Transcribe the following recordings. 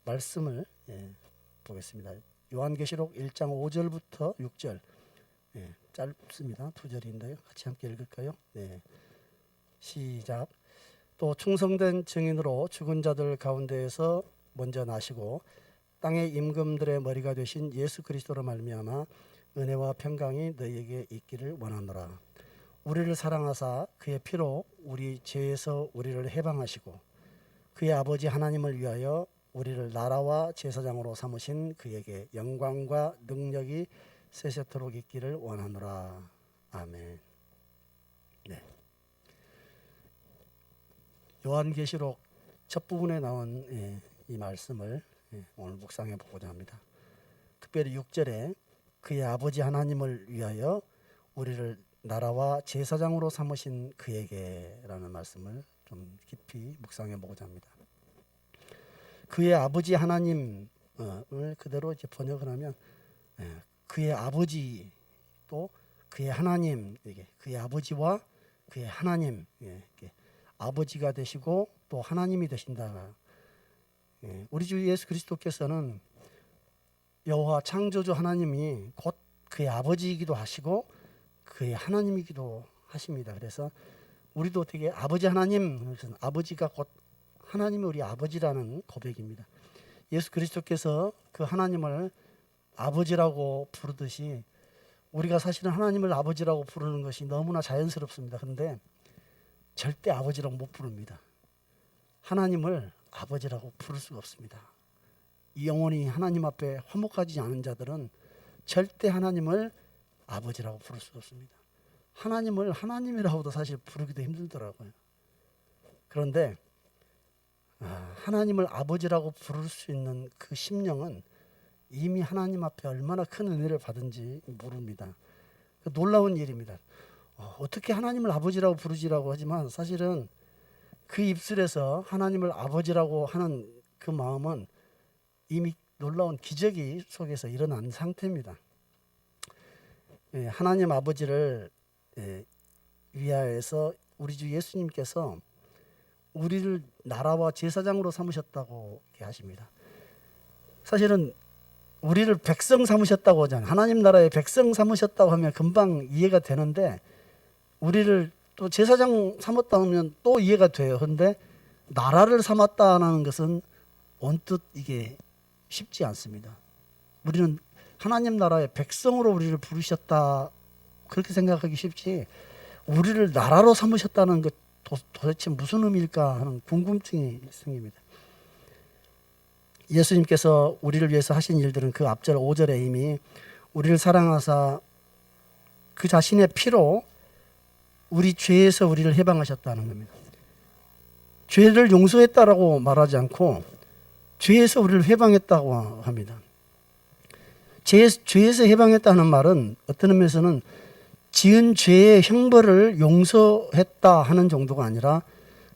말씀을 보겠습니다. 요한계시록 1장 5절부터 6절. 짧습니다. 2절인데요. 같이 함께 읽을까요? 네. 시작. 또 충성된 증인으로 죽은 자들 가운데에서 먼저 나시고 땅의 임금들의 머리가 되신 예수 그리스도로 말미암아 은혜와 평강이 너희에게 있기를 원하노라. 우리를 사랑하사 그의 피로 우리 죄에서 우리를 해방하시고 그의 아버지 하나님을 위하여 우리를 나라와 제사장으로 삼으신 그에게 영광과 능력이 세세토록 있기를 원하노라. 아멘. 네. 요한계시록 첫 부분에 나온 이 말씀을 오늘 묵상해 보고자 합니다. 특별히 6절에 그의 아버지 하나님을 위하여 우리를 나라와 제사장으로 삼으신 그에게라는 말씀을 좀 깊이 묵상해 보고자 합니다. 그의 아버지 하나님을 그대로 이제 번역을 하면 그의 아버지 또 그의 하나님, 이게 그의 아버지와 그의 하나님, 아버지가 되시고 또 하나님이 되신다. 우리 주 예수 그리스도께서는 여호와 창조주 하나님이 곧 그의 아버지이기도 하시고 그의 하나님이기도 하십니다. 그래서 우리도 어떻게 아버지 하나님, 아버지가 곧 하나님이 우리 아버지라는 고백입니다. 예수 그리스도께서 그 하나님을 아버지라고 부르듯이 우리가 사실은 하나님을 아버지라고 부르는 것이 너무나 자연스럽습니다. 그런데 절대 아버지라고 못 부릅니다. 하나님을 아버지라고 부를 수가 없습니다. 영원히 하나님 앞에 화목하지 않은 자들은 절대 하나님을 아버지라고 부를 수 없습니다. 하나님을 하나님이라고도 사실 부르기도 힘들더라고요. 그런데 하나님을 아버지라고 부를 수 있는 그 심령은 이미 하나님 앞에 얼마나 큰 은혜를 받은지 모릅니다. 놀라운 일입니다. 어떻게 하나님을 아버지라고 부르지라고 하지만 사실은 그 입술에서 하나님을 아버지라고 하는 그 마음은 이미 놀라운 기적이 속에서 일어난 상태입니다. 하나님 아버지를 위하여서 우리 주 예수님께서 우리를 나라와 제사장으로 삼으셨다고 하십니다. 사실은 우리를 백성 삼으셨다고 하잖아요. 하나님 나라의 백성 삼으셨다고 하면 금방 이해가 되는데 우리를 또 제사장 삼았다 하면 또 이해가 돼요. 그런데 나라를 삼았다는 것은 언뜻 이게 쉽지 않습니다. 우리는 하나님 나라의 백성으로 우리를 부르셨다 그렇게 생각하기 쉽지 우리를 나라로 삼으셨다는 것 도대체 무슨 의미일까 하는 궁금증이 생깁니다. 예수님께서 우리를 위해서 하신 일들은 그 앞절 5절에 이미 우리를 사랑하사 그 자신의 피로 우리 죄에서 우리를 해방하셨다는 겁니다. 죄를 용서했다라고 말하지 않고 죄에서 우리를 해방했다고 합니다. 죄에서 해방했다는 말은 어떤 의미에서는 지은 죄의 형벌을 용서했다 하는 정도가 아니라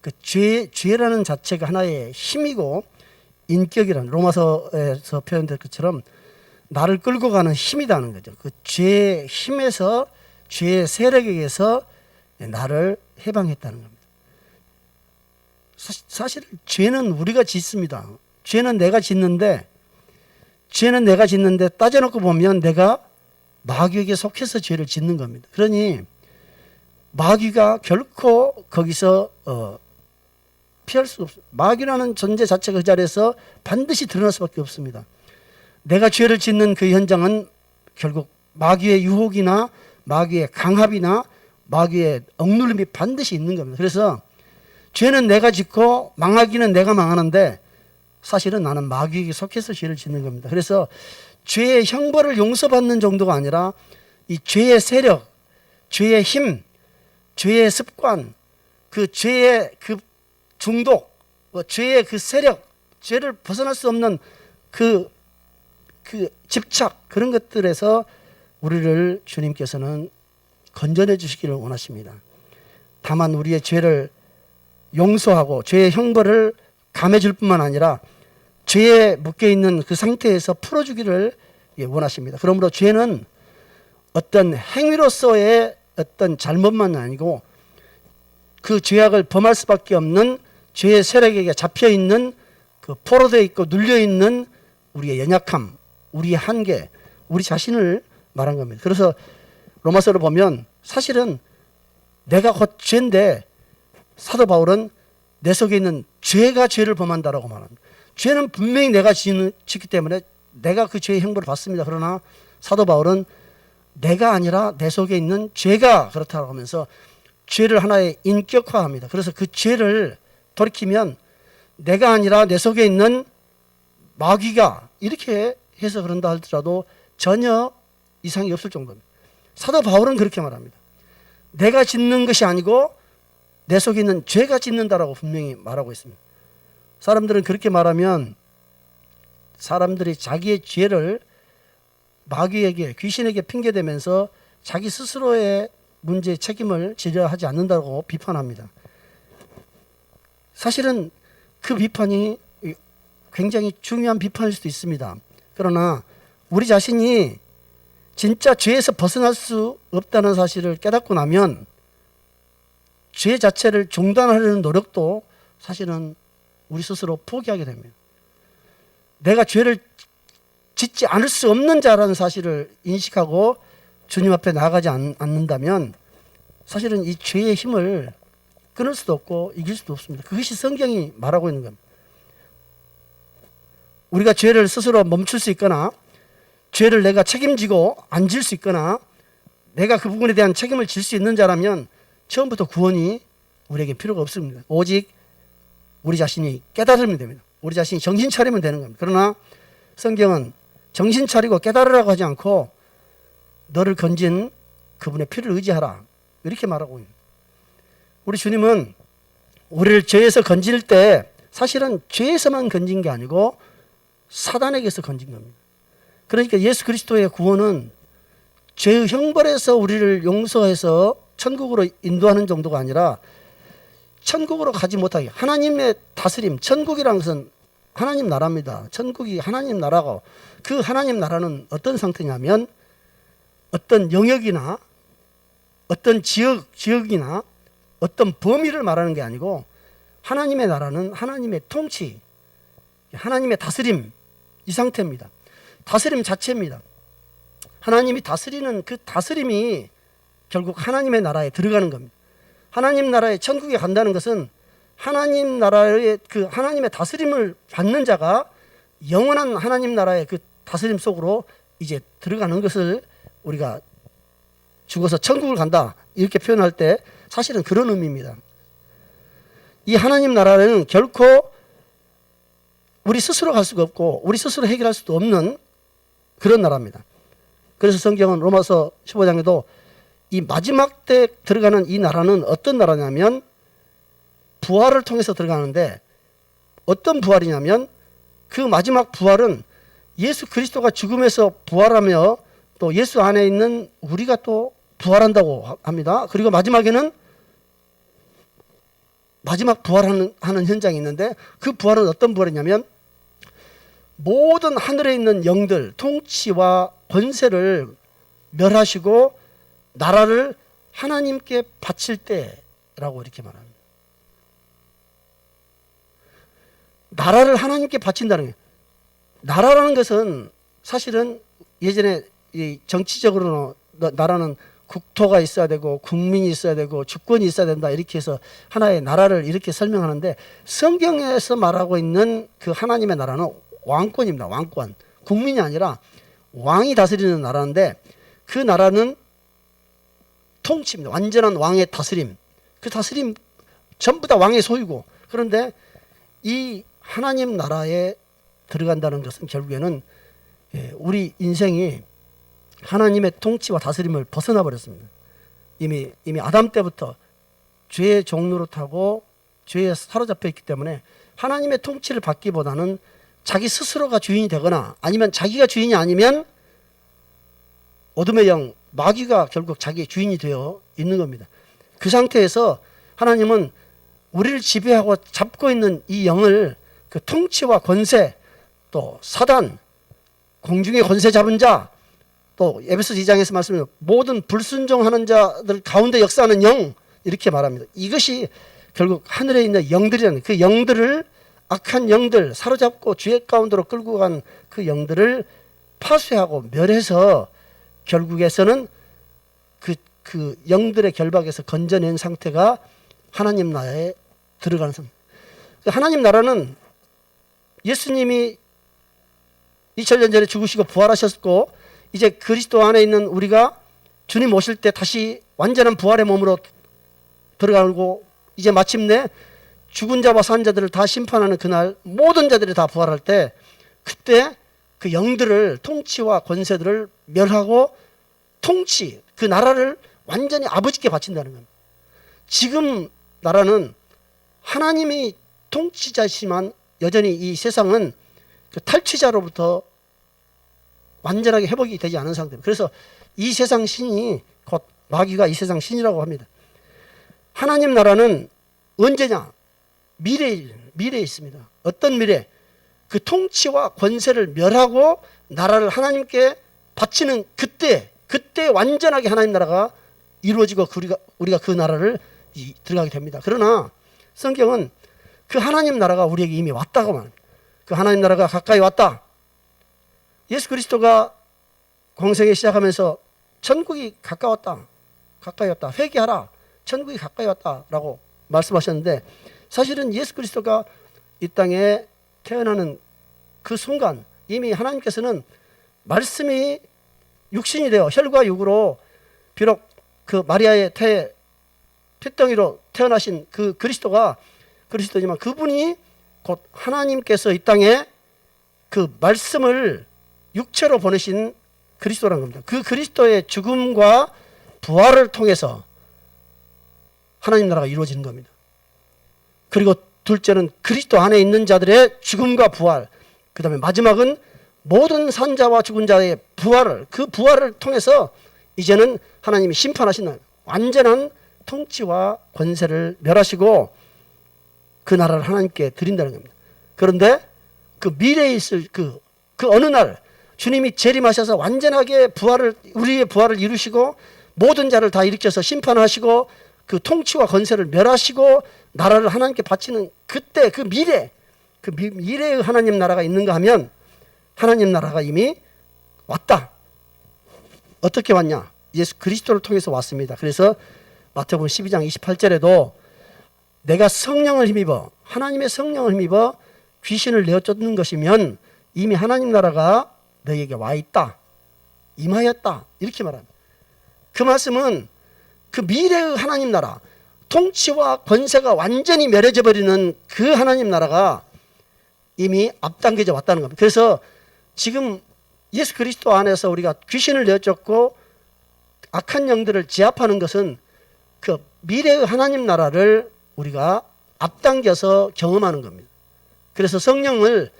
그 죄라는 자체가 하나의 힘이고 인격이라는 로마서에서 표현된 것처럼 나를 끌고 가는 힘이라는 거죠. 그 죄의 힘에서 죄의 세력에게서 나를 해방했다는 겁니다. 사실 죄는 우리가 짓습니다. 죄는 내가 짓는데 따져놓고 보면 내가 마귀에게 속해서 죄를 짓는 겁니다. 그러니 마귀가 결코 거기서 피할 수 없어요. 마귀라는 존재 자체가 그 자리에서 반드시 드러날 수밖에 없습니다. 내가 죄를 짓는 그 현장은 결국 마귀의 유혹이나 마귀의 강압이나 마귀의 억눌림이 반드시 있는 겁니다. 그래서 죄는 내가 짓고 망하기는 내가 망하는데 사실은 나는 마귀에게 속해서 죄를 짓는 겁니다. 그래서 죄의 형벌을 용서받는 정도가 아니라 이 죄의 세력, 죄의 힘, 죄의 습관, 그 죄의 그 중독, 죄의 그 세력, 죄를 벗어날 수 없는 그 집착 그런 것들에서 우리를 주님께서는 건져내 주시기를 원하십니다. 다만 우리의 죄를 용서하고 죄의 형벌을 감해줄 뿐만 아니라 죄에 묶여있는 그 상태에서 풀어주기를 원하십니다. 그러므로 죄는 어떤 행위로서의 어떤 잘못만 아니고 그 죄악을 범할 수밖에 없는 죄의 세력에게 잡혀있는 그 포로되어 있고 눌려 있는 우리의 연약함, 우리의 한계, 우리 자신을 말한 겁니다. 그래서 로마서를 보면 사실은 내가 곧 죄인데 사도 바울은 내 속에 있는 죄가 죄를 범한다라고 말합니다. 죄는 분명히 내가 짓기 때문에 내가 그 죄의 형벌을 받습니다. 그러나 사도 바울은 내가 아니라 내 속에 있는 죄가 그렇다고 하면서 죄를 하나의 인격화합니다. 그래서 그 죄를 돌이키면 내가 아니라 내 속에 있는 마귀가 이렇게 해서 그런다 할지라도 전혀 이상이 없을 정도입니다. 사도 바울은 그렇게 말합니다. 내가 짓는 것이 아니고 내 속에 있는 죄가 짓는다라고 분명히 말하고 있습니다. 사람들은 그렇게 말하면 사람들이 자기의 죄를 마귀에게, 귀신에게 핑계대면서 자기 스스로의 문제의 책임을 지려 하지 않는다고 비판합니다. 사실은 그 비판이 굉장히 중요한 비판일 수도 있습니다. 그러나 우리 자신이 진짜 죄에서 벗어날 수 없다는 사실을 깨닫고 나면 죄 자체를 중단하려는 노력도 사실은 우리 스스로 포기하게 됩니다. 내가 죄를 짓지 않을 수 없는 자라는 사실을 인식하고 주님 앞에 나아가지 않는다면 사실은 이 죄의 힘을 끊을 수도 없고 이길 수도 없습니다. 그것이 성경이 말하고 있는 겁니다. 우리가 죄를 스스로 멈출 수 있거나 죄를 내가 책임지고 안 질 수 있거나 내가 그 부분에 대한 책임을 질 수 있는 자라면 처음부터 구원이 우리에게 필요가 없습니다. 오직 우리 자신이 깨달으면 됩니다. 우리 자신이 정신 차리면 되는 겁니다. 그러나 성경은 정신 차리고 깨달으라고 하지 않고 너를 건진 그분의 피를 의지하라 이렇게 말하고 있습니다. 우리 주님은 우리를 죄에서 건질 때 사실은 죄에서만 건진 게 아니고 사단에게서 건진 겁니다. 그러니까 예수 그리스도의 구원은 죄의 형벌에서 우리를 용서해서 천국으로 인도하는 정도가 아니라 천국으로 가지 못하게 하나님의 다스림, 천국이라는 것은 하나님 나라입니다. 천국이 하나님 나라고 그 하나님 나라는 어떤 상태냐면 어떤 영역이나 어떤 지역이나 어떤 범위를 말하는 게 아니고 하나님의 나라는 하나님의 통치, 하나님의 다스림 이 상태입니다. 다스림 자체입니다. 하나님이 다스리는 그 다스림이 결국 하나님의 나라에 들어가는 겁니다. 하나님 나라에 천국에 간다는 것은 하나님 나라의 그 하나님의 다스림을 받는 자가 영원한 하나님 나라의 그 다스림 속으로 이제 들어가는 것을 우리가 죽어서 천국을 간다 이렇게 표현할 때 사실은 그런 의미입니다. 이 하나님 나라는 결코 우리 스스로 갈 수가 없고 우리 스스로 해결할 수도 없는 그런 나라입니다. 그래서 성경은 로마서 15장에도 이 마지막 때 들어가는 이 나라는 어떤 나라냐면 부활을 통해서 들어가는데 어떤 부활이냐면 그 마지막 부활은 예수 그리스도가 죽음에서 부활하며 또 예수 안에 있는 우리가 또 부활한다고 합니다. 그리고 마지막에는 마지막 부활하는 현장이 있는데 그 부활은 어떤 부활이냐면 모든 하늘에 있는 영들, 통치와 권세를 멸하시고 나라를 하나님께 바칠 때라고 이렇게 말합니다. 나라를 하나님께 바친다는 게 나라라는 것은 사실은 예전에 이 정치적으로 나라는 국토가 있어야 되고 국민이 있어야 되고 주권이 있어야 된다 이렇게 해서 하나의 나라를 이렇게 설명하는데 성경에서 말하고 있는 그 하나님의 나라는 왕권입니다. 왕권. 국민이 아니라 왕이 다스리는 나라인데 그 나라는 통치입니다. 완전한 왕의 다스림. 그 다스림 전부 다 왕의 소유고 그런데 이 하나님 나라에 들어간다는 것은 결국에는 우리 인생이 하나님의 통치와 다스림을 벗어나 버렸습니다. 이미 아담 때부터 죄의 종로를 타고 죄에 사로잡혀 있기 때문에 하나님의 통치를 받기보다는 자기 스스로가 주인이 되거나 아니면 자기가 주인이 아니면 어둠의 영, 마귀가 결국 자기의 주인이 되어 있는 겁니다. 그 상태에서 하나님은 우리를 지배하고 잡고 있는 이 영을 그 통치와 권세, 또 사단, 공중의 권세 잡은 자, 또 에베소 2장에서 말씀하신 모든 불순종하는 자들 가운데 역사하는 영 이렇게 말합니다. 이것이 결국 하늘에 있는 영들이라는 그 영들을 악한 영들 사로잡고 죄 가운데로 끌고 간 그 영들을 파쇄하고 멸해서 결국에서는 그 영들의 결박에서 건져낸 상태가 하나님 나라에 들어가는 상태. 하나님 나라는 예수님이 2000년 전에 죽으시고 부활하셨고 이제 그리스도 안에 있는 우리가 주님 오실 때 다시 완전한 부활의 몸으로 들어가고 이제 마침내 죽은 자와 산 자들을 다 심판하는 그날 모든 자들이 다 부활할 때 그때 그 영들을 통치와 권세들을 멸하고 통치 그 나라를 완전히 아버지께 바친다는 겁니다. 지금 나라는 하나님이 통치자시지만 여전히 이 세상은 그 탈취자로부터 완전하게 회복이 되지 않은 상태입니다. 그래서 이 세상 신이 곧 마귀가 이 세상 신이라고 합니다. 하나님 나라는 언제냐? 미래에 있습니다. 어떤 미래? 그 통치와 권세를 멸하고 나라를 하나님께 바치는 그때 완전하게 하나님 나라가 이루어지고 우리가 그 나라를 들어가게 됩니다. 그러나 성경은 그 하나님 나라가 우리에게 이미 왔다고 말합니다. 그 하나님 나라가 가까이 왔다. 예수 그리스도가 공생에 시작하면서 천국이 가까웠다. 가까이 왔다. 회개하라. 천국이 가까이 왔다라고 말씀하셨는데 사실은 예수 그리스도가 이 땅에 태어나는 그 순간 이미 하나님께서는 말씀이 육신이 되어 혈과 육으로 비록 그 마리아의 핏덩이로 태어나신 그 그리스도지만 그분이 곧 하나님께서 이 땅에 그 말씀을 육체로 보내신 그리스도라는 겁니다. 그 그리스도의 죽음과 부활을 통해서 하나님 나라가 이루어지는 겁니다. 그리고 둘째는 그리스도 안에 있는 자들의 죽음과 부활, 그 다음에 마지막은 모든 산자와 죽은 자의 그 부활을 통해서 이제는 하나님이 심판하신다. 완전한 통치와 권세를 멸하시고 그 나라를 하나님께 드린다는 겁니다. 그런데 그 미래에 있을 그 어느 날 주님이 재림하셔서 완전하게 우리의 부활을 이루시고 모든 자를 다 일으켜서 심판하시고 그 통치와 권세를 멸하시고 나라를 하나님께 바치는 그때 그 미래의 하나님 나라가 있는가 하면 하나님 나라가 이미 왔다. 어떻게 왔냐? 예수 그리스도를 통해서 왔습니다. 그래서 마태복음 12장 28절에도 내가 성령을 힘입어 하나님의 성령을 힘입어 귀신을 내어 쫓는 것이면 이미 하나님 나라가 너희에게 와 있다. 임하였다. 이렇게 말합니다. 그 말씀은 그 미래의 하나님 나라 통치와 권세가 완전히 멸해져 버리는 그 하나님 나라가 이미 앞당겨져 왔다는 겁니다. 그래서 지금 예수 그리스도 안에서 우리가 귀신을 내쫓고 악한 영들을 제압하는 것은 그 미래의 하나님 나라를 우리가 앞당겨서 경험하는 겁니다. 그래서 성령을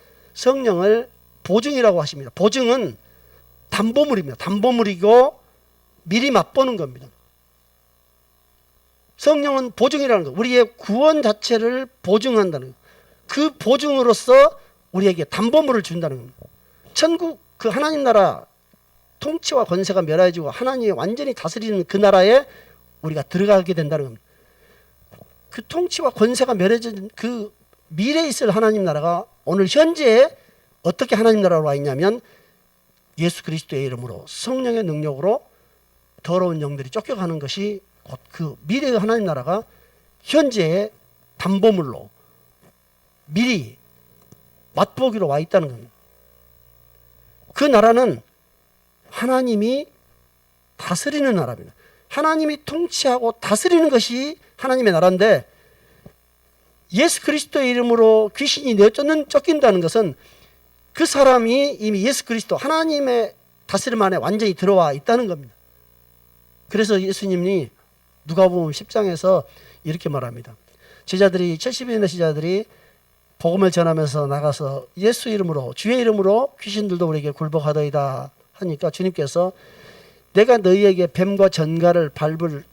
보증이라고 하십니다. 보증은 담보물입니다. 담보물이고 미리 맛보는 겁니다. 성령은 보증이라는 거. 우리의 구원 자체를 보증한다는 거. 그 보증으로서 우리에게 담보물을 준다는 겁니다. 천국 그 하나님 나라 통치와 권세가 멸해지고 하나님이 완전히 다스리는 그 나라에 우리가 들어가게 된다는 겁니다. 그 통치와 권세가 멸해진 그 미래에 있을 하나님 나라가 오늘 현재에 어떻게 하나님 나라로 와 있냐면 예수 그리스도의 이름으로 성령의 능력으로 더러운 영들이 쫓겨가는 것이 곧 그 미래의 하나님 나라가 현재의 담보물로 미리 맛보기로 와 있다는 겁니다. 그 나라는 하나님이 다스리는 나라입니다. 하나님이 통치하고 다스리는 것이 하나님의 나라인데 예수 그리스도의 이름으로 귀신이 쫓긴다는 것은 그 사람이 이미 예수 그리스도 하나님의 다스림 안에 완전히 들어와 있다는 겁니다. 그래서 예수님이 누가복음 10장에서 이렇게 말합니다. 70인의 제자들이 복음을 전하면서 나가서 예수 이름으로 주의 이름으로 귀신들도 우리에게 굴복하더이다 하니까 주님께서 내가 너희에게 뱀과 전갈을 밟을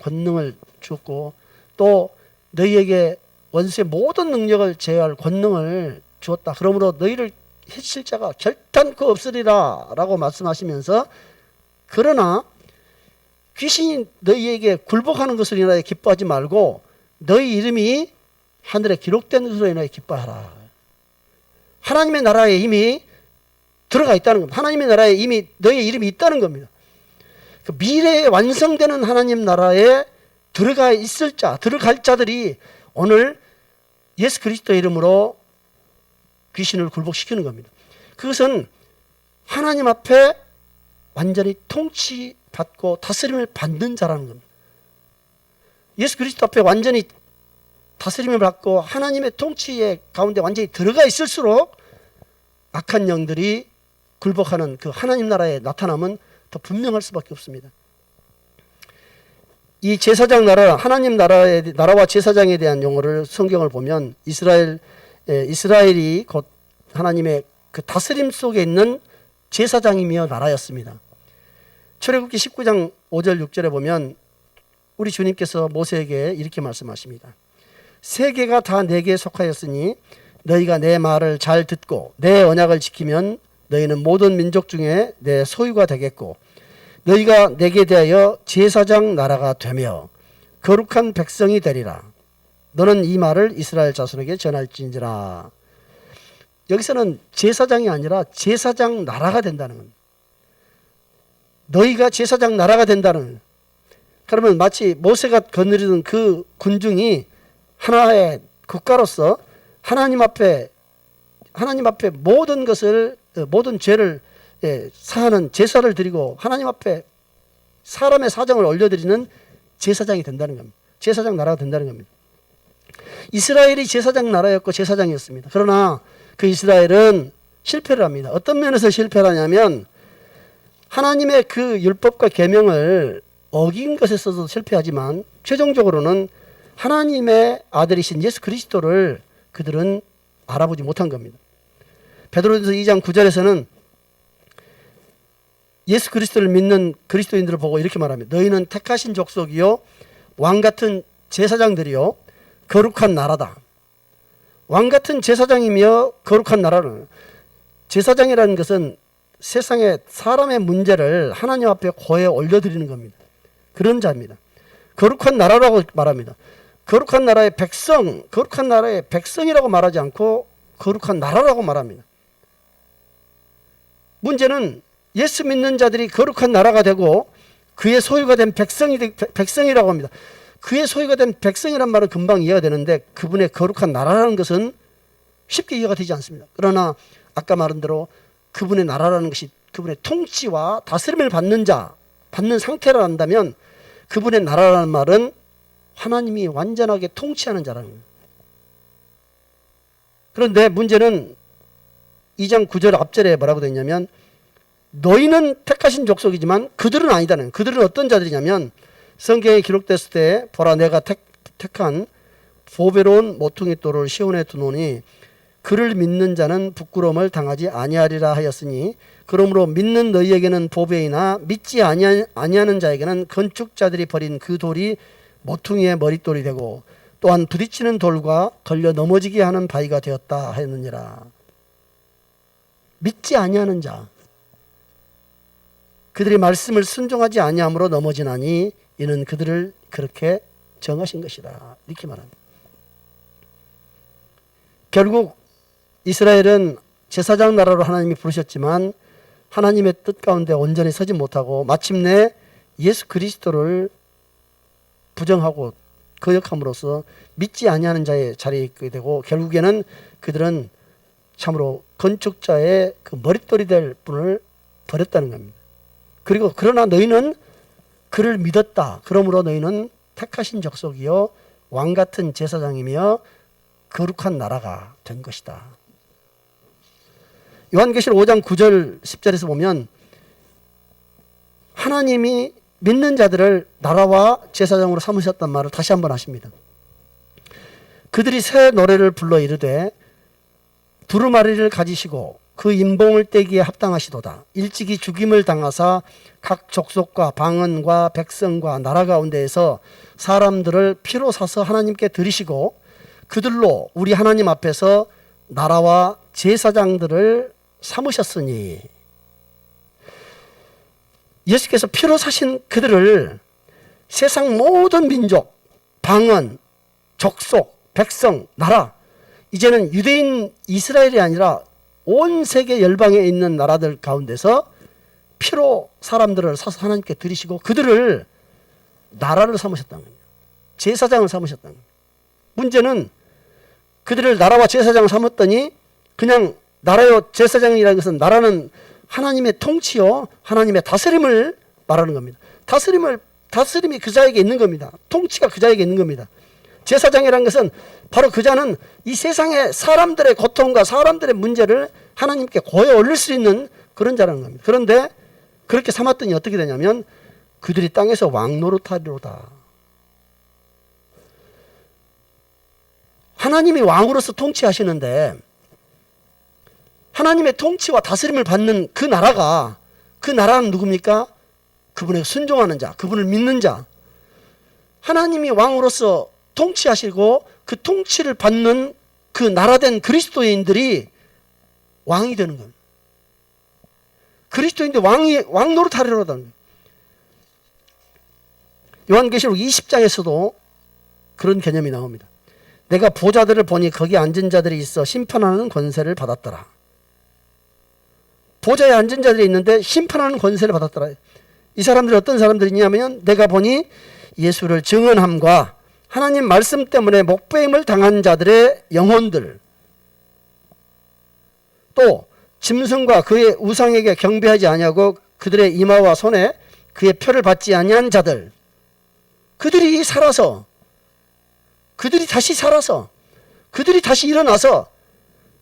권능을 주었고 또 너희에게 원수의 모든 능력을 제어할 권능을 주었다. 그러므로 너희를 해칠 자가 결단코 없으리라 라고 말씀하시면서 그러나 귀신이 너희에게 굴복하는 것을 인하여 기뻐하지 말고 너희 이름이 하늘에 기록된 것으로 인하여 기뻐하라. 하나님의 나라에 이미 들어가 있다는 겁니다. 하나님의 나라에 이미 너의 이름이 있다는 겁니다. 그 미래에 완성되는 하나님 나라에 들어가 있을 자, 들어갈 자들이 오늘 예수 그리스도의 이름으로 귀신을 굴복시키는 겁니다. 그것은 하나님 앞에 완전히 통치받고 다스림을 받는 자라는 겁니다. 예수 그리스도 앞에 완전히 다스림을 받고 하나님의 통치의 가운데 완전히 들어가 있을수록 악한 영들이 굴복하는 그 하나님 나라의 나타남은 더 분명할 수밖에 없습니다. 이 제사장 나라, 하나님 나라와 제사장에 대한 용어를 성경을 보면 이스라엘이 곧 하나님의 그 다스림 속에 있는 제사장이며 나라였습니다. 출애굽기 19장 5절 6절에 보면 우리 주님께서 모세에게 이렇게 말씀하십니다. 세계가 다 내게 속하였으니 너희가 내 말을 잘 듣고 내 언약을 지키면 너희는 모든 민족 중에 내 소유가 되겠고 너희가 내게 대하여 제사장 나라가 되며 거룩한 백성이 되리라. 너는 이 말을 이스라엘 자손에게 전할지니라. 여기서는 제사장이 아니라 제사장 나라가 된다는 겁니다. 너희가 제사장 나라가 된다는 겁니다. 그러면 마치 모세가 거느리던 그 군중이 하나의 국가로서 하나님 앞에 모든 것을, 모든 죄를 사하는 제사를 드리고 하나님 앞에 사람의 사정을 올려드리는 제사장이 된다는 겁니다. 제사장 나라가 된다는 겁니다. 이스라엘이 제사장 나라였고 제사장이었습니다. 그러나 그 이스라엘은 실패를 합니다. 어떤 면에서 실패를 하냐면 하나님의 그 율법과 계명을 어긴 것에 있어서 실패하지만 최종적으로는 하나님의 아들이신 예수 그리스도를 그들은 알아보지 못한 겁니다. 베드로전서 2장 9절에서는 예수 그리스도를 믿는 그리스도인들을 보고 이렇게 말합니다. 너희는 택하신 족속이요 왕같은 제사장들이요 거룩한 나라다. 왕같은 제사장이며 거룩한 나라는, 제사장이라는 것은 세상의 사람의 문제를 하나님 앞에 고에 올려드리는 겁니다. 그런 자입니다. 거룩한 나라라고 말합니다. 거룩한 나라의 백성, 거룩한 나라의 백성이라고 말하지 않고 거룩한 나라라고 말합니다. 문제는 예수 믿는 자들이 거룩한 나라가 되고 그의 소유가 된 백성이라고 합니다. 그의 소유가 된 백성이란 말은 금방 이해가 되는데 그분의 거룩한 나라라는 것은 쉽게 이해가 되지 않습니다. 그러나 아까 말한 대로 그분의 나라라는 것이 그분의 통치와 다스림을 받는 자, 받는 상태를 한다면 그분의 나라라는 말은 하나님이 완전하게 통치하는 자라는 거예요. 그런데 문제는 2장 9절 앞절에 뭐라고 되어 있냐면 너희는 택하신 족속이지만 그들은 아니다는, 그들은 어떤 자들이냐면 성경에 기록됐을 때 보라 내가 택한 보배로운 모퉁이 돌을 시온에 두노니 그를 믿는 자는 부끄러움을 당하지 아니하리라 하였으니 그러므로 믿는 너희에게는 보배이나 믿지 아니하는 자에게는 건축자들이 버린 그 돌이 모퉁이의 머릿돌이 되고 또한 부딪히는 돌과 걸려 넘어지게 하는 바위가 되었다 하였느니라. 믿지 아니하는 자, 그들이 말씀을 순종하지 아니함으로 넘어지나니 이는 그들을 그렇게 정하신 것이다. 이렇게 말합니다. 결국 이스라엘은 제사장 나라로 하나님이 부르셨지만 하나님의 뜻 가운데 온전히 서지 못하고 마침내 예수 그리스도를 부정하고 거역함으로써 믿지 아니하는 자의 자리에 있게 되고 결국에는 그들은 참으로 건축자의 그 머릿돌이 될 분을 버렸다는 겁니다. 그리고 그러나 너희는 그를 믿었다. 그러므로 너희는 택하신 족속이요 왕같은 제사장이며 거룩한 나라가 된 것이다. 요한계시록 5장 9절 10절에서 보면 하나님이 믿는 자들을 나라와 제사장으로 삼으셨단 말을 다시 한번 하십니다. 그들이 새 노래를 불러 이르되 두루마리를 가지시고 그 인봉을 떼기에 합당하시도다. 일찍이 죽임을 당하사 각 족속과 방언과 백성과 나라 가운데에서 사람들을 피로 사서 하나님께 드리시고 그들로 우리 하나님 앞에서 나라와 제사장들을 삼으셨으니 예수께서 피로 사신 그들을 세상 모든 민족, 방언, 족속, 백성, 나라, 이제는 유대인 이스라엘이 아니라 온 세계 열방에 있는 나라들 가운데서 피로 사람들을 사서 하나님께 드리시고 그들을 나라를 삼으셨다는 겁니다. 제사장을 삼으셨다는 겁니다. 문제는 그들을 나라와 제사장을 삼았더니 그냥 나라요 제사장이라는 것은 나라는 하나님의 통치요 하나님의 다스림을 말하는 겁니다. 다스림이 그 자에게 있는 겁니다. 통치가 그 자에게 있는 겁니다. 제사장이라는 것은 바로 그 자는 이 세상의 사람들의 고통과 사람들의 문제를 하나님께 고해 올릴 수 있는 그런 자라는 겁니다. 그런데 그렇게 삼았더니 어떻게 되냐면 그들이 땅에서 왕노릇하리로다. 하나님이 왕으로서 통치하시는데 하나님의 통치와 다스림을 받는 그 나라는 누굽니까? 그분에게 순종하는 자, 그분을 믿는 자. 하나님이 왕으로서 통치하시고 그 통치를 받는 그 나라된 그리스도인들이 왕이 되는 겁니다. 그리스도인들 왕 노릇하리로다. 요한계시록 20장에서도 그런 개념이 나옵니다. 내가 보좌들을 보니 거기 앉은 자들이 있어 심판하는 권세를 받았더라. 보좌에 앉은 자들이 있는데 심판하는 권세를 받았더라. 이 사람들이 어떤 사람들이냐면 내가 보니 예수를 증언함과 하나님 말씀 때문에 목배임을 당한 자들의 영혼들, 또 짐승과 그의 우상에게 경배하지 아니하고 그들의 이마와 손에 그의 표를 받지 아니한 자들, 그들이 다시 일어나서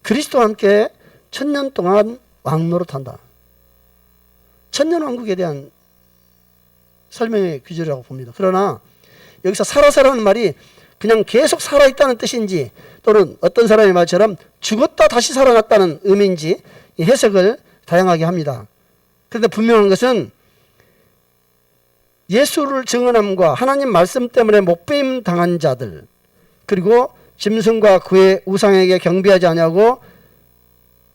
그리스도와 함께 1000년 동안 왕노릇한다. 천년왕국에 대한 설명의 귀절이라고 봅니다. 그러나 여기서 살아서라는 말이 그냥 계속 살아있다는 뜻인지 또는 어떤 사람의 말처럼 죽었다 다시 살아났다는 의미인지 해석을 다양하게 합니다. 그런데 분명한 것은 예수를 증언함과 하나님 말씀 때문에 목배임 당한 자들, 그리고 짐승과 그의 우상에게 경배하지 아니하고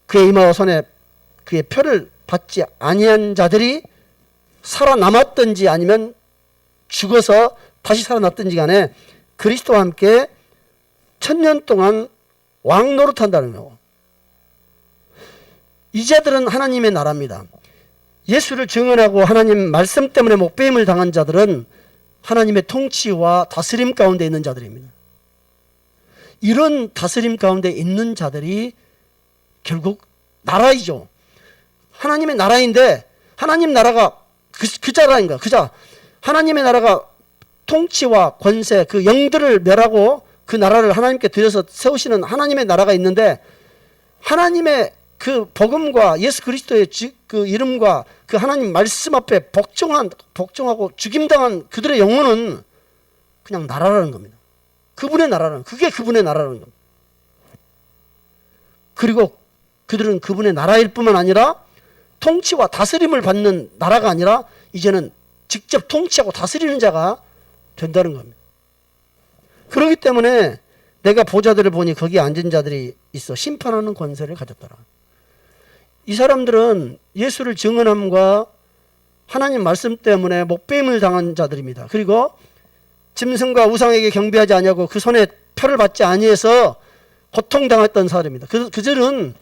그의 이마와 손에 그의 표를 받지 아니한 자들이 살아남았든지 아니면 죽어서 다시 살아났든지 간에 그리스도와 함께 1000년 동안 왕노릇한다는 거고, 이 자들은 하나님의 나라입니다. 예수를 증언하고 하나님 말씀 때문에 목배임을 당한 자들은 하나님의 통치와 다스림 가운데 있는 자들입니다. 이런 다스림 가운데 있는 자들이 결국 나라이죠. 하나님의 나라인데 하나님 나라가 그 자라인 거야. 그 자. 하나님의 나라가 통치와 권세, 그 영들을 멸하고 그 나라를 하나님께 드려서 세우시는 하나님의 나라가 있는데, 하나님의 그 복음과 예수 그리스도의 그 이름과 그 하나님 말씀 앞에 복종하고 죽임당한 그들의 영혼은 그냥 나라라는 겁니다. 그게 그분의 나라라는 겁니다. 그리고 그들은 그분의 나라일 뿐만 아니라 통치와 다스림을 받는 나라가 아니라 이제는 직접 통치하고 다스리는 자가 된다는 겁니다. 그렇기 때문에 내가 보좌들을 보니 거기 앉은 자들이 있어 심판하는 권세를 가졌더라. 이 사람들은 예수를 증언함과 하나님 말씀 때문에 목배임을 당한 자들입니다. 그리고 짐승과 우상에게 경배하지 아니하고 그 손에 표를 받지 아니해서 고통당했던 사람입니다. 그들은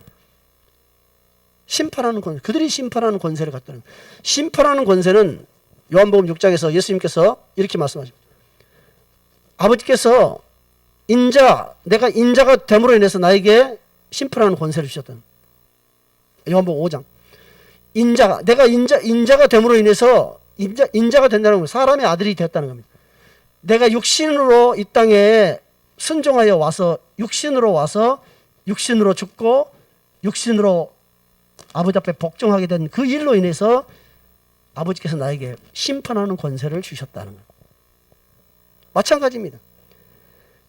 그들이 심판하는 권세를 갖다는 거예요. 심판하는 권세는 요한복음 6장에서 예수님께서 이렇게 말씀하십니다. 아버지께서 내가 인자가 됨으로 인해서 나에게 심판하는 권세를 주셨다. 요한복음 5장. 내가 인자가 됨으로 인해서 인자가 된다는 건 사람의 아들이 되었다는 겁니다. 내가 육신으로 이 땅에 순종하여 와서 육신으로 죽고 육신으로 아버지 앞에 복종하게 된 그 일로 인해서 아버지께서 나에게 심판하는 권세를 주셨다는 거예요. 마찬가지입니다.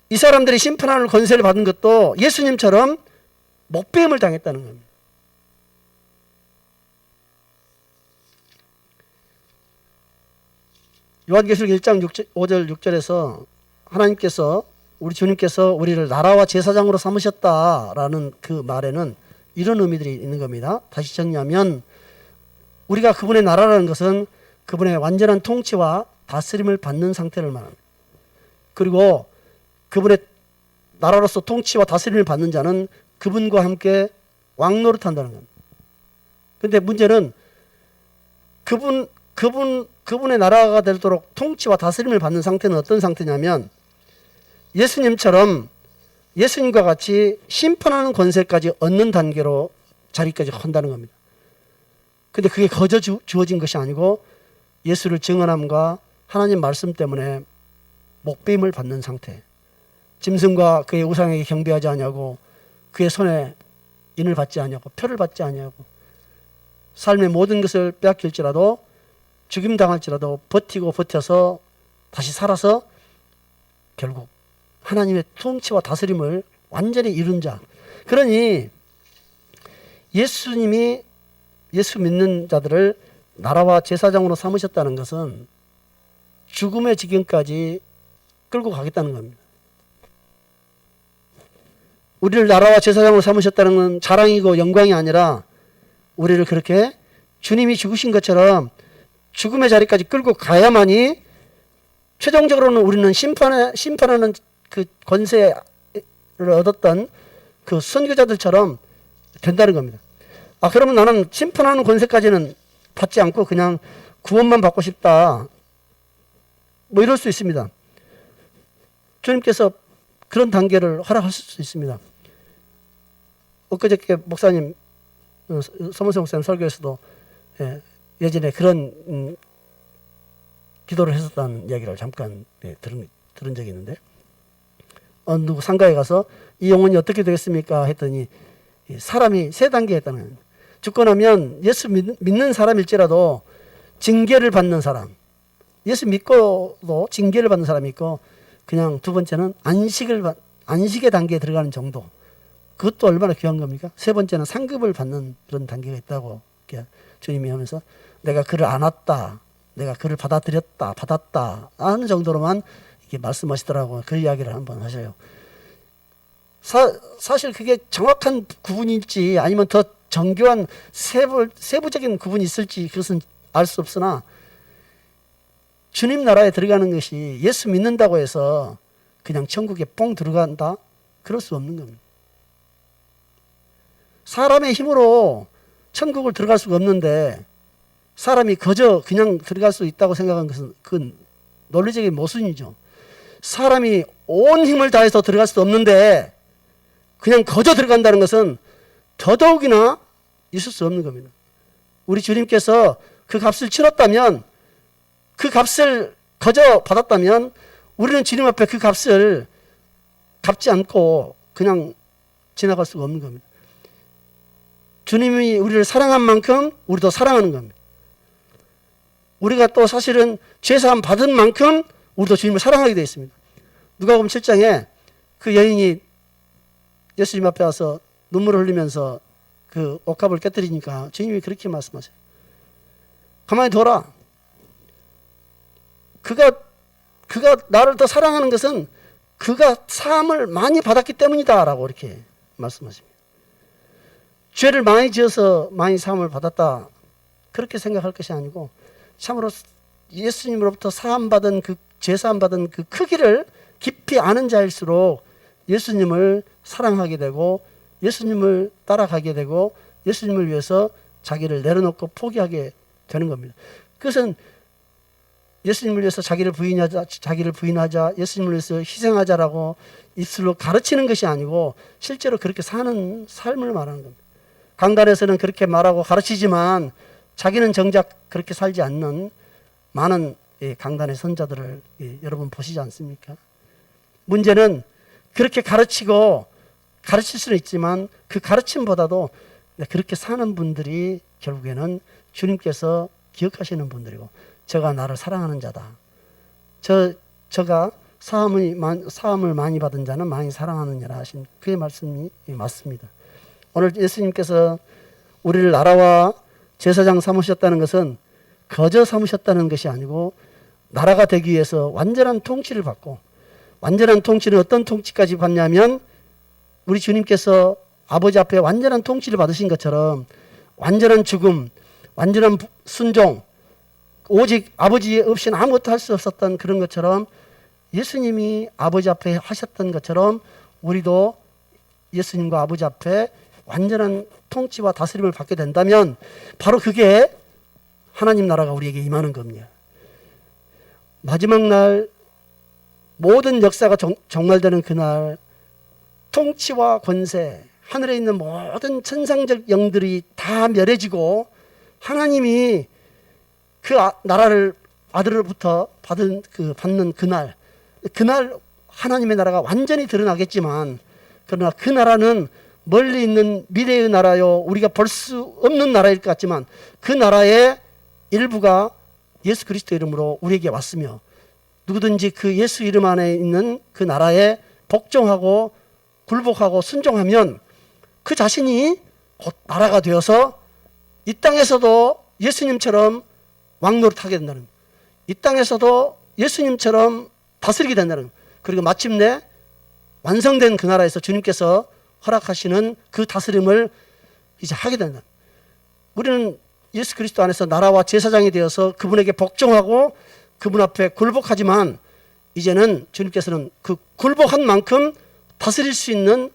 이 사람들이 심판하는 권세를 받은 것도 예수님처럼 목배임을 당했다는 겁니다. 요한계시록 1장 5절 6절에서 하나님께서 우리 주님께서 우리를 나라와 제사장으로 삼으셨다라는 그 말에는 이런 의미들이 있는 겁니다. 다시 정리하면 우리가 그분의 나라라는 것은 그분의 완전한 통치와 다스림을 받는 상태를 말합니다. 그리고 그분의 나라로서 통치와 다스림을 받는 자는 그분과 함께 왕노릇한다는 겁니다. 근데 문제는 그분의 나라가 되도록 통치와 다스림을 받는 상태는 어떤 상태냐면 예수님처럼 예수님과 같이 심판하는 권세까지 얻는 단계로 자리까지 한다는 겁니다. 근데 그게 거저 주어진 것이 아니고 예수를 증언함과 하나님 말씀 때문에 목배임을 받는 상태. 짐승과 그의 우상에게 경배하지 아니하고 그의 손에 인을 받지 아니하고 표를 받지 아니하고 삶의 모든 것을 빼앗길지라도 죽임 당할지라도 버티고 버텨서 다시 살아서 결국 하나님의 통치와 다스림을 완전히 이룬 자. 그러니 예수님이 예수 믿는 자들을 나라와 제사장으로 삼으셨다는 것은 죽음의 지경까지 끌고 가겠다는 겁니다. 우리를 나라와 제사장으로 삼으셨다는 건 자랑이고 영광이 아니라 우리를 그렇게 주님이 죽으신 것처럼 죽음의 자리까지 끌고 가야만이 최종적으로는 우리는 심판하는 그 권세를 얻었던 그 선교자들처럼 된다는 겁니다. 아, 그러면 나는 심판하는 권세까지는 받지 않고 그냥 구원만 받고 싶다. 뭐 이럴 수 있습니다. 주님께서 그런 단계를 허락하실 수 있습니다. 엊그저께 목사님, 서문세 목사님 설교에서도 예전에 그런 기도를 했었다는 이야기를 잠깐 들은 적이 있는데 누구 상가에 가서 이 영혼이 어떻게 되겠습니까? 했더니 사람이 세 단계에 있다는 거예요. 죽고 나면 예수 믿는 사람일지라도 징계를 받는 사람, 예수 믿고도 징계를 받는 사람이 있고 그냥 두 번째는 안식의 단계에 들어가는 정도. 그것도 얼마나 귀한 겁니까? 세 번째는 상급을 받는 그런 단계가 있다고 주님이 하면서 내가 그를 안았다, 내가 그를 받았다 하는 정도로만 이렇게 말씀하시더라고요. 그 이야기를 한번 하셔요. 사실 그게 정확한 구분일지 아니면 더 정교한 세부적인 구분이 있을지 그것은 알 수 없으나 주님 나라에 들어가는 것이 예수 믿는다고 해서 그냥 천국에 뽕 들어간다? 그럴 수 없는 겁니다. 사람의 힘으로 천국을 들어갈 수가 없는데 사람이 거저 그냥 들어갈 수 있다고 생각하는 것은 그건 논리적인 모순이죠. 사람이 온 힘을 다해서 들어갈 수 없는데 그냥 거저 들어간다는 것은 더더욱이나 있을 수 없는 겁니다. 우리 주님께서 그 값을 치렀다면, 그 값을 거저 받았다면 우리는 주님 앞에 그 값을 갚지 않고 그냥 지나갈 수가 없는 겁니다. 주님이 우리를 사랑한 만큼 우리도 사랑하는 겁니다. 우리가 또 사실은 죄사함 받은 만큼 우리도 주님을 사랑하게 되어 있습니다. 누가복음 7장에 그 여인이 예수님 앞에 와서 눈물을 흘리면서 그 옷값을 깨뜨리니까 주님이 그렇게 말씀하세요. 가만히 둬라. 그가 나를 더 사랑하는 것은 그가 사함을 많이 받았기 때문이다 라고 이렇게 말씀하십니다. 죄를 많이 지어서 많이 사함을 받았다 그렇게 생각할 것이 아니고 참으로 예수님으로부터 사함받은 그 죄사함받은 그 크기를 깊이 아는 자일수록 예수님을 사랑하게 되고 예수님을 따라가게 되고 예수님을 위해서 자기를 내려놓고 포기하게 되는 겁니다. 그것은 예수님을 위해서 자기를 부인하자, 예수님을 위해서 희생하자라고 입술로 가르치는 것이 아니고 실제로 그렇게 사는 삶을 말하는 겁니다. 강단에서는 그렇게 말하고 가르치지만 자기는 정작 그렇게 살지 않는 많은 강단의 선자들을 여러분 보시지 않습니까? 문제는 그렇게 가르칠 수는 있지만 그 가르침보다도 그렇게 사는 분들이 결국에는 주님께서 기억하시는 분들이고 저가 나를 사랑하는 자다. 저가 사함을 많이 받은 자는 많이 사랑하는 자라 하신 그의 말씀이 맞습니다. 오늘 예수님께서 우리를 나라와 제사장 삼으셨다는 것은 거저 삼으셨다는 것이 아니고 나라가 되기 위해서 완전한 통치를 받고 완전한 통치는 어떤 통치까지 받냐면 우리 주님께서 아버지 앞에 완전한 통치를 받으신 것처럼 완전한 죽음, 완전한 순종, 오직 아버지 없이는 아무것도 할 수 없었던 그런 것처럼 예수님이 아버지 앞에 하셨던 것처럼 우리도 예수님과 아버지 앞에 완전한 통치와 다스림을 받게 된다면 바로 그게 하나님 나라가 우리에게 임하는 겁니다. 마지막 날 모든 역사가 종말되는 그날 통치와 권세, 하늘에 있는 모든 천상적 영들이 다 멸해지고 하나님이 그 나라를 아들로부터 받는 그날 하나님의 나라가 완전히 드러나겠지만, 그러나 그 나라는 멀리 있는 미래의 나라요, 우리가 볼 수 없는 나라일 것 같지만 그 나라의 일부가 예수 그리스도 이름으로 우리에게 왔으며, 누구든지 그 예수 이름 안에 있는 그 나라에 복종하고 굴복하고 순종하면 그 자신이 곧 나라가 되어서 이 땅에서도 예수님처럼 왕노릇하게 된다는, 이 땅에서도 예수님처럼 다스리게 된다는, 그리고 마침내 완성된 그 나라에서 주님께서 허락하시는 그 다스림을 이제 하게 된다. 우리는 예수 그리스도 안에서 나라와 제사장이 되어서 그분에게 복종하고 그분 앞에 굴복하지만, 이제는 주님께서는 그 굴복한 만큼 다스릴 수 있는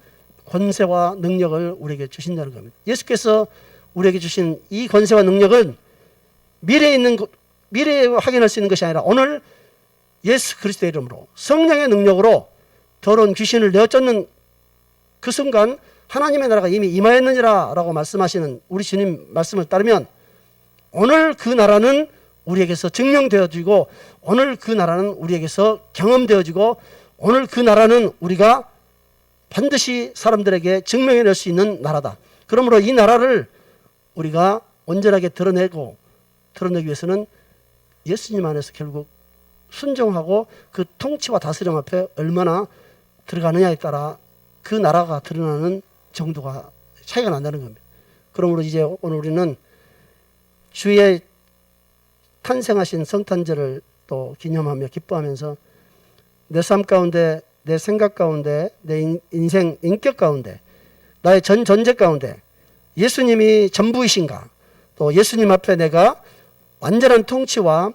권세와 능력을 우리에게 주신다는 겁니다. 예수께서 우리에게 주신 이 권세와 능력은 미래에 확인할 수 있는 것이 아니라 오늘 예수 그리스도의 이름으로 성령의 능력으로 더러운 귀신을 내어쫓는 그 순간 하나님의 나라가 이미 임하였느니라 라고 말씀하시는 우리 주님 말씀을 따르면, 오늘 그 나라는 우리에게서 증명되어지고, 오늘 그 나라는 우리에게서 경험되어지고, 오늘 그 나라는 우리가 반드시 사람들에게 증명해낼 수 있는 나라다. 그러므로 이 나라를 우리가 온전하게 드러내기 위해서는 예수님 안에서 결국 순종하고 그 통치와 다스림 앞에 얼마나 들어가느냐에 따라 그 나라가 드러나는 정도가 차이가 난다는 겁니다. 그러므로 이제 오늘 우리는 주의 탄생하신 성탄절을 또 기념하며 기뻐하면서 내 삶 가운데, 내 생각 가운데, 내 인생 인격 가운데, 나의 전 존재 가운데 예수님이 전부이신가, 또 예수님 앞에 내가 완전한 통치와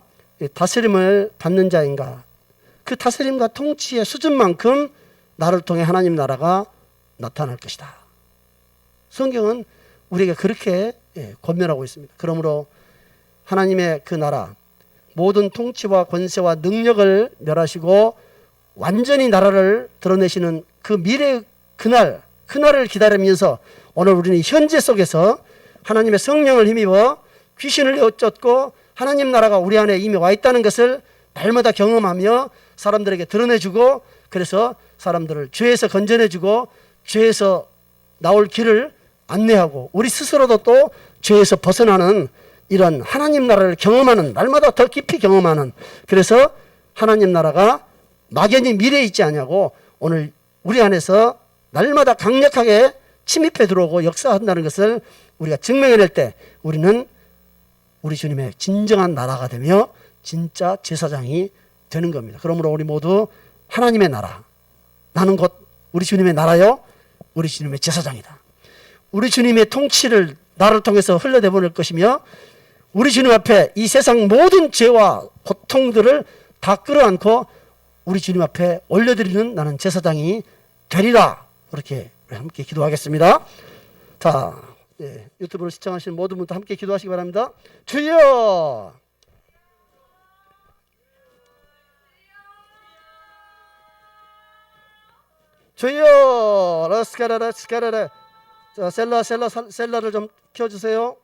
다스림을 받는 자인가, 그 다스림과 통치의 수준만큼 나를 통해 하나님 나라가 나타날 것이다. 성경은 우리에게 그렇게 권면하고 있습니다. 그러므로 하나님의 그 나라, 모든 통치와 권세와 능력을 멸하시고 완전히 나라를 드러내시는 그 미래의 그날을 기다리면서 오늘 우리는 현재 속에서 하나님의 성령을 힘입어 귀신을 내어쫓고 하나님 나라가 우리 안에 이미 와 있다는 것을 날마다 경험하며 사람들에게 드러내주고, 그래서 사람들을 죄에서 건져내주고 죄에서 나올 길을 안내하고 우리 스스로도 또 죄에서 벗어나는 이런 하나님 나라를 경험하는, 날마다 더 깊이 경험하는, 그래서 하나님 나라가 막연히 미래에 있지 않냐고 오늘 우리 안에서 날마다 강력하게 침입해 들어오고 역사한다는 것을 우리가 증명해낼 때 우리는 우리 주님의 진정한 나라가 되며 진짜 제사장이 되는 겁니다. 그러므로 우리 모두 하나님의 나라, 나는 곧 우리 주님의 나라요, 우리 주님의 제사장이다. 우리 주님의 통치를 나를 통해서 흘려내보낼 것이며, 우리 주님 앞에 이 세상 모든 죄와 고통들을 다 끌어안고 우리 주님 앞에 올려드리는 나는 제사장이 되리라. 그렇게 우리 함께 기도하겠습니다. 자, 유튜브를 시청하시는 모든 분도 함께 기도하시기 바랍니다. 주여! 주여! 라스카라라스카라라. 자, 셀라를 좀 켜주세요.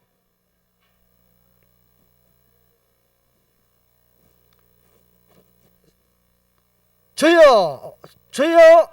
주여! 주여!